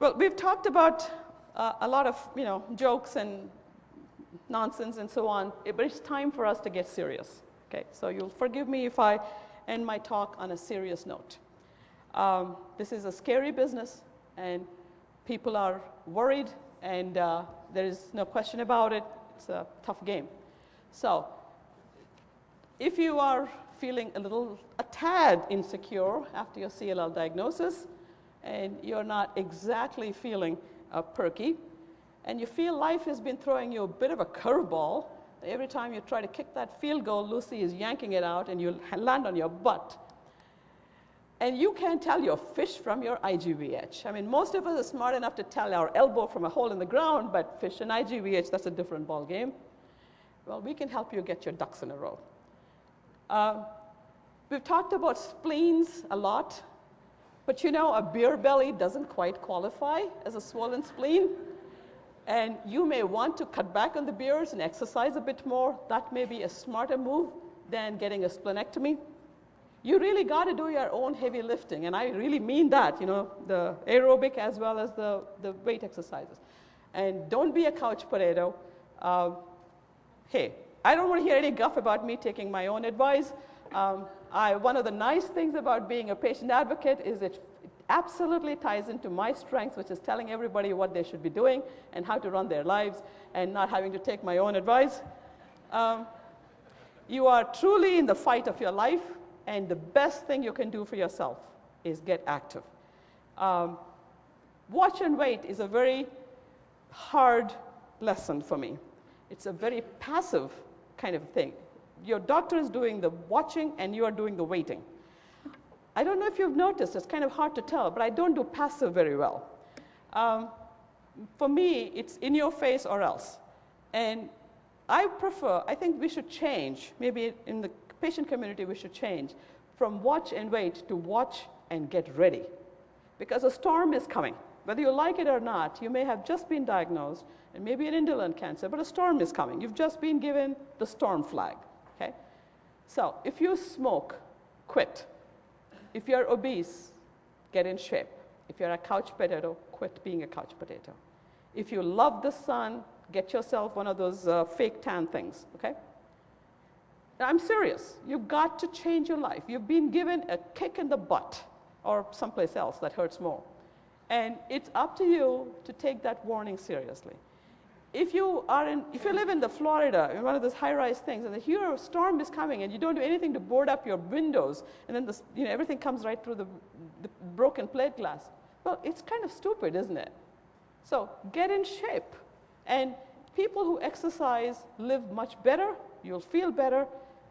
Well, we've talked about a lot of jokes and nonsense and so on, but it's time for us to get serious. Okay, so you'll forgive me if I end my talk on a serious note. This is a scary business, and people are worried, and there is no question about it. It's a tough game. So if you are feeling a tad insecure after your CLL diagnosis, and you're not exactly feeling perky, and you feel life has been throwing you a bit of a curveball, every time you try to kick that field goal, Lucy is yanking it out, and you land on your butt. And you can't tell your fish from your IGVH. I mean, most of us are smart enough to tell our elbow from a hole in the ground, but fish and IGVH, that's a different ball game. Well, we can help you get your ducks in a row. We've talked about spleens a lot, but a beer belly doesn't quite qualify as a swollen spleen. And you may want to cut back on the beers and exercise a bit more. That may be a smarter move than getting a splenectomy. You really got to do your own heavy lifting, and I really mean that, the aerobic as well as the weight exercises. And don't be a couch potato. Hey, I don't want to hear any guff about me taking my own advice. One of the nice things about being a patient advocate is it absolutely ties into my strengths, which is telling everybody what they should be doing and how to run their lives and not having to take my own advice. You are truly in the fight of your life, and the best thing you can do for yourself is get active. Watch and wait is a very hard lesson for me. It's a very passive kind of thing. Your doctor is doing the watching, and you are doing the waiting. I don't know if you've noticed, it's kind of hard to tell, but I don't do passive very well. For me, it's in your face or else. And I think we should change, maybe in the patient community we should change from watch and wait to watch and get ready. Because a storm is coming. Whether you like it or not, you may have just been diagnosed, and maybe an indolent cancer, but a storm is coming. You've just been given the storm flag. Okay? So if you smoke, quit. If you're obese, get in shape. If you're a couch potato, quit being a couch potato. If you love the sun, get yourself one of those fake tan things, okay? I'm serious. You've got to change your life. You've been given a kick in the butt or someplace else that hurts more. And it's up to you to take that warning seriously. If you live in the Florida, in one of those high-rise things, and a storm is coming, and you don't do anything to board up your windows, and then everything comes right through the broken plate glass, well, it's kind of stupid, isn't it? So get in shape. And people who exercise live much better. You'll feel better.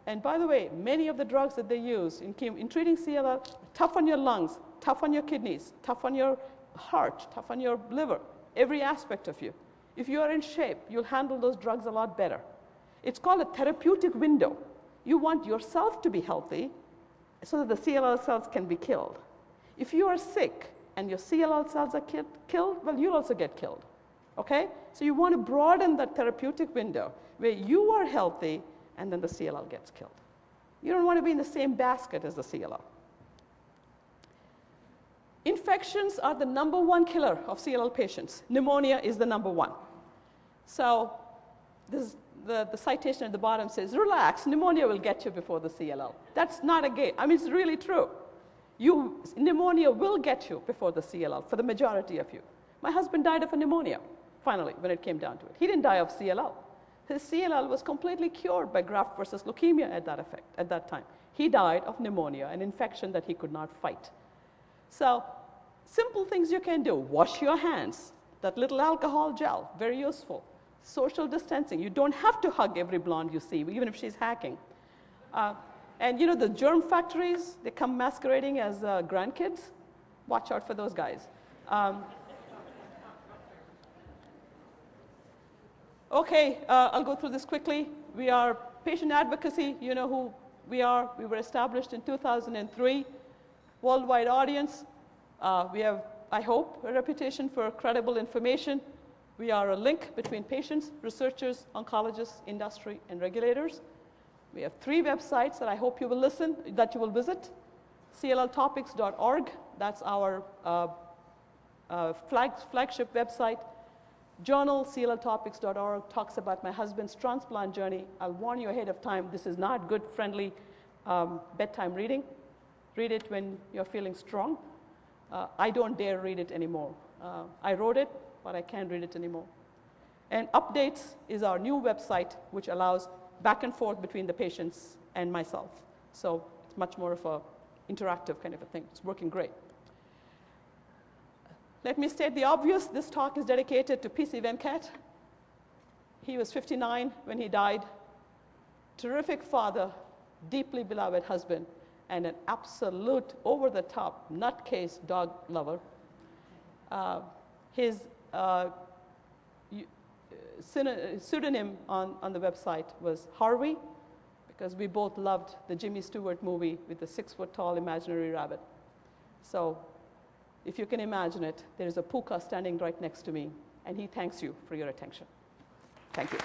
And by the way, many of the drugs that they use in treating CLL, tough on your lungs, tough on your kidneys, tough on your heart, tough on your liver, every aspect of you. If you are in shape, you'll handle those drugs a lot better. It's called a therapeutic window. You want yourself to be healthy so that the CLL cells can be killed. If you are sick and your CLL cells are killed, well, you'll also get killed. Okay? So you want to broaden that therapeutic window where you are healthy and then the CLL gets killed. You don't want to be in the same basket as the CLL. Infections are the #1 killer of CLL patients. Pneumonia is the #1. So the citation at the bottom says, relax, pneumonia will get you before the CLL. That's not a game. I mean, it's really true. Pneumonia will get you before the CLL for the majority of you. My husband died of a pneumonia, finally, when it came down to it. He didn't die of CLL. His CLL was completely cured by graft versus leukemia at that time. He died of pneumonia, an infection that he could not fight. So simple things you can do. Wash your hands. That little alcohol gel, very useful. Social distancing. You don't have to hug every blonde you see, even if she's hacking. And the germ factories, they come masquerading as grandkids. Watch out for those guys. Okay, I'll go through this quickly. We are Patient Advocacy. You know who we are. We were established in 2003. Worldwide audience. We have, I hope, a reputation for credible information. We are a link between patients, researchers, oncologists, industry, and regulators. We have 3 websites that I hope you will visit. clltopics.org, that's our flagship website. Journal, clltopics.org, talks about my husband's transplant journey. I'll warn you ahead of time, this is not good, friendly bedtime reading. Read it when you're feeling strong. I don't dare read it anymore. I wrote it, but I can't read it anymore. And Updates is our new website, which allows back and forth between the patients and myself. So it's much more of an interactive kind of a thing. It's working great. Let me state the obvious. This talk is dedicated to PC Venkat. He was 59 when he died. Terrific father, deeply beloved husband, and an absolute over-the-top nutcase dog lover. His pseudonym on the website was Harvey, because we both loved the Jimmy Stewart movie with the 6-foot-tall imaginary rabbit. So if you can imagine it, there is a puka standing right next to me, and he thanks you for your attention. Thank you.